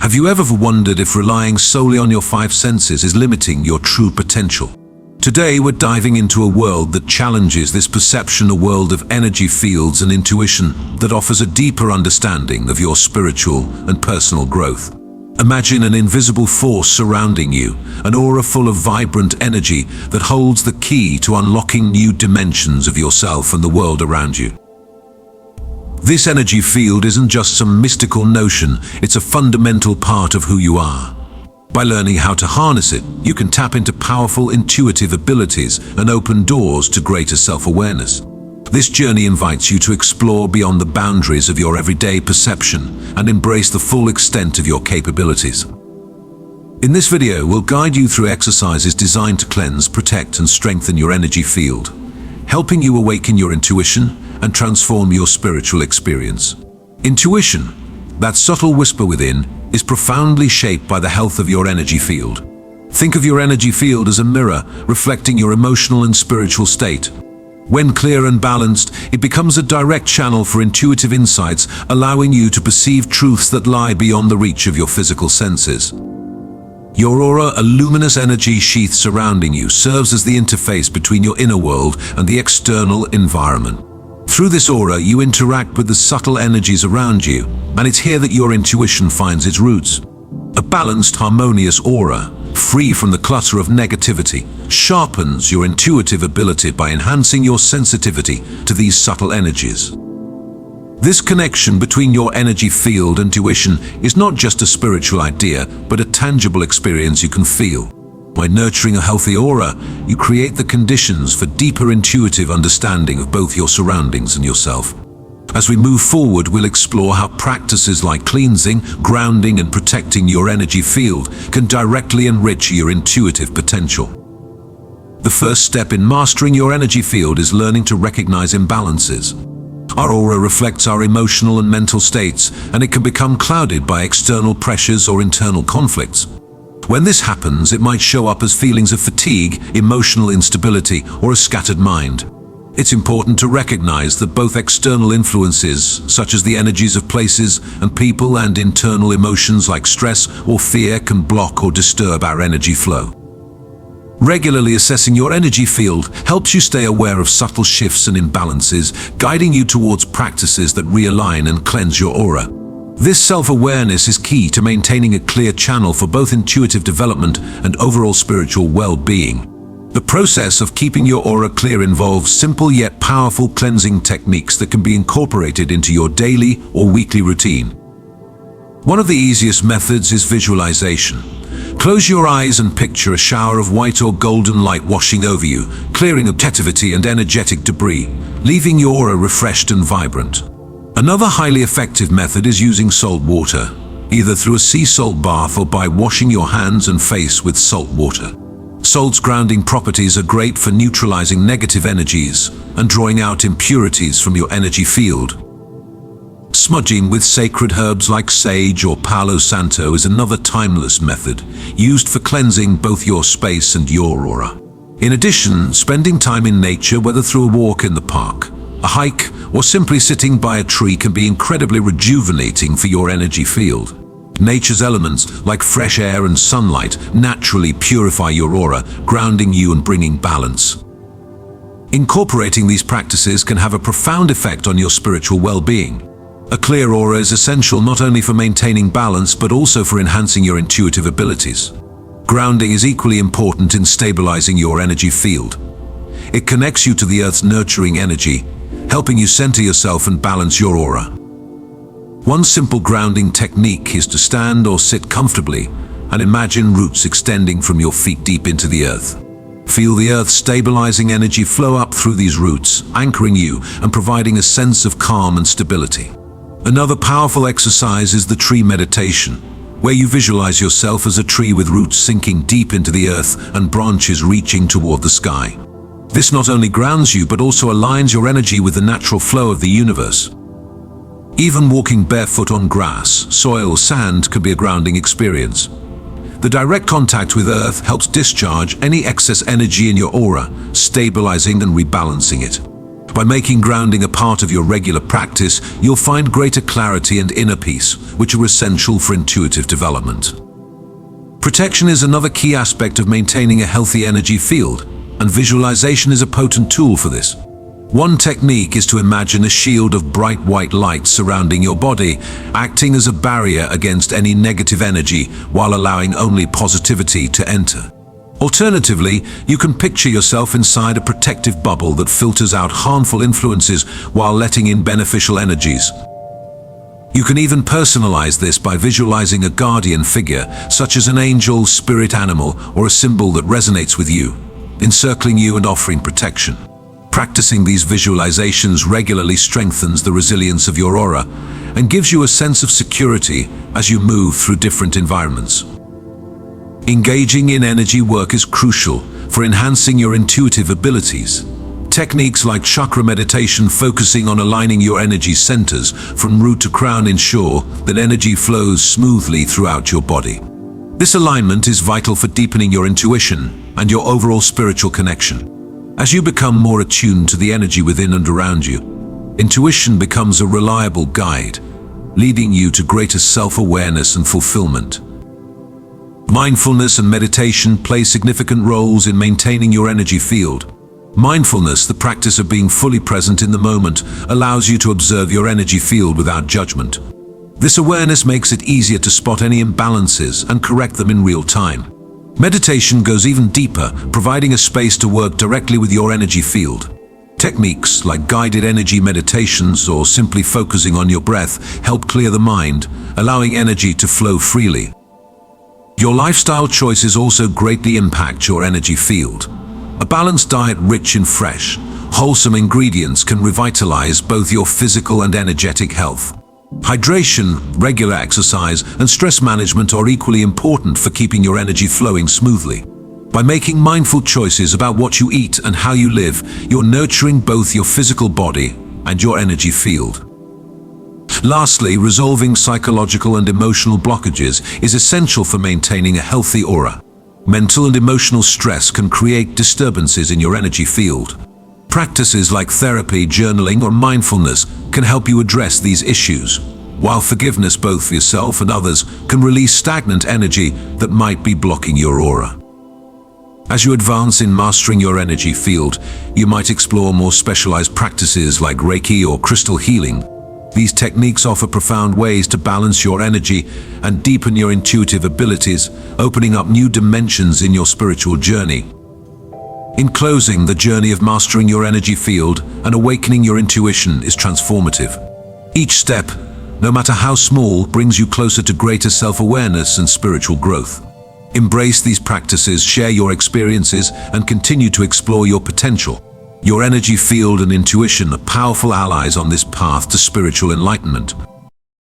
Have you ever wondered if relying solely on your five senses is limiting your true potential? Today we're diving into a world that challenges this perception, a world of energy fields and intuition that offers a deeper understanding of your spiritual and personal growth. Imagine an invisible force surrounding you, an aura full of vibrant energy that holds the key to unlocking new dimensions of yourself and the world around you. This energy field isn't just some mystical notion, it's a fundamental part of who you are. By learning how to harness it, you can tap into powerful intuitive abilities and open doors to greater self-awareness. This journey invites you to explore beyond the boundaries of your everyday perception and embrace the full extent of your capabilities. In this video, we'll guide you through exercises designed to cleanse, protect, and strengthen your energy field, helping you awaken your intuition and transform your spiritual experience. Intuition, that subtle whisper within, is profoundly shaped by the health of your energy field. Think of your energy field as a mirror reflecting your emotional and spiritual state. When clear and balanced, it becomes a direct channel for intuitive insights, allowing you to perceive truths that lie beyond the reach of your physical senses. Your aura, a luminous energy sheath surrounding you, serves as the interface between your inner world and the external environment. Through this aura, you interact with the subtle energies around you, and it's here that your intuition finds its roots. A balanced, harmonious aura, free from the clutter of negativity, sharpens your intuitive ability by enhancing your sensitivity to these subtle energies. This connection between your energy field and intuition is not just a spiritual idea, but a tangible experience you can feel. By nurturing a healthy aura, you create the conditions for deeper intuitive understanding of both your surroundings and yourself. As we move forward, we'll explore how practices like cleansing, grounding, and protecting your energy field can directly enrich your intuitive potential. The first step in mastering your energy field is learning to recognize imbalances. Our aura reflects our emotional and mental states, and it can become clouded by external pressures or internal conflicts. When this happens, it might show up as feelings of fatigue, emotional instability, or a scattered mind. It's important to recognize that both external influences, such as the energies of places and people, and internal emotions like stress or fear, can block or disturb our energy flow. Regularly assessing your energy field helps you stay aware of subtle shifts and imbalances, guiding you towards practices that realign and cleanse your aura. This self-awareness is key to maintaining a clear channel for both intuitive development and overall spiritual well-being. The process of keeping your aura clear involves simple yet powerful cleansing techniques that can be incorporated into your daily or weekly routine. One of the easiest methods is visualization. Close your eyes and picture a shower of white or golden light washing over you, clearing negativity and energetic debris, leaving your aura refreshed and vibrant. Another highly effective method is using salt water, either through a sea salt bath or by washing your hands and face with salt water. Salt's grounding properties are great for neutralizing negative energies and drawing out impurities from your energy field. Smudging with sacred herbs like sage or Palo Santo is another timeless method, used for cleansing both your space and your aura. In addition, spending time in nature, whether through a walk in the park, a hike, or simply sitting by a tree, can be incredibly rejuvenating for your energy field. Nature's elements, like fresh air and sunlight, naturally purify your aura, grounding you and bringing balance. Incorporating these practices can have a profound effect on your spiritual well-being. A clear aura is essential not only for maintaining balance, but also for enhancing your intuitive abilities. Grounding is equally important in stabilizing your energy field. It connects you to the Earth's nurturing energy, helping you center yourself and balance your aura. One simple grounding technique is to stand or sit comfortably and imagine roots extending from your feet deep into the earth. Feel the Earth's stabilizing energy flow up through these roots, anchoring you and providing a sense of calm and stability. Another powerful exercise is the tree meditation, where you visualize yourself as a tree with roots sinking deep into the earth and branches reaching toward the sky. This not only grounds you, but also aligns your energy with the natural flow of the universe. Even walking barefoot on grass, soil, or sand can be a grounding experience. The direct contact with Earth helps discharge any excess energy in your aura, stabilizing and rebalancing it. By making grounding a part of your regular practice, you'll find greater clarity and inner peace, which are essential for intuitive development. Protection is another key aspect of maintaining a healthy energy field, and visualization is a potent tool for this. One technique is to imagine a shield of bright white light surrounding your body, acting as a barrier against any negative energy while allowing only positivity to enter. Alternatively, you can picture yourself inside a protective bubble that filters out harmful influences while letting in beneficial energies. You can even personalize this by visualizing a guardian figure, such as an angel, spirit animal, or a symbol that resonates with you, encircling you and offering protection. Practicing these visualizations regularly strengthens the resilience of your aura and gives you a sense of security as you move through different environments. Engaging in energy work is crucial for enhancing your intuitive abilities. Techniques like chakra meditation, focusing on aligning your energy centers from root to crown, ensure that energy flows smoothly throughout your body. This alignment is vital for deepening your intuition and your overall spiritual connection. As you become more attuned to the energy within and around you, intuition becomes a reliable guide, leading you to greater self-awareness and fulfillment. Mindfulness and meditation play significant roles in maintaining your energy field. Mindfulness, the practice of being fully present in the moment, allows you to observe your energy field without judgment. This awareness makes it easier to spot any imbalances and correct them in real time. Meditation goes even deeper, providing a space to work directly with your energy field. Techniques like guided energy meditations or simply focusing on your breath help clear the mind, allowing energy to flow freely. Your lifestyle choices also greatly impact your energy field. A balanced diet rich in fresh, wholesome ingredients can revitalize both your physical and energetic health. Hydration, regular exercise, and stress management are equally important for keeping your energy flowing smoothly. By making mindful choices about what you eat and how you live, you're nurturing both your physical body and your energy field. Lastly, resolving psychological and emotional blockages is essential for maintaining a healthy aura. Mental and emotional stress can create disturbances in your energy field. Practices like therapy, journaling, or mindfulness can help you address these issues, while forgiveness both for yourself and others can release stagnant energy that might be blocking your aura. As you advance in mastering your energy field, you might explore more specialized practices like Reiki or crystal healing. These techniques offer profound ways to balance your energy and deepen your intuitive abilities, opening up new dimensions in your spiritual journey. In closing, the journey of mastering your energy field and awakening your intuition is transformative. Each step, no matter how small, brings you closer to greater self-awareness and spiritual growth. Embrace these practices, share your experiences, and continue to explore your potential. Your energy field and intuition are powerful allies on this path to spiritual enlightenment.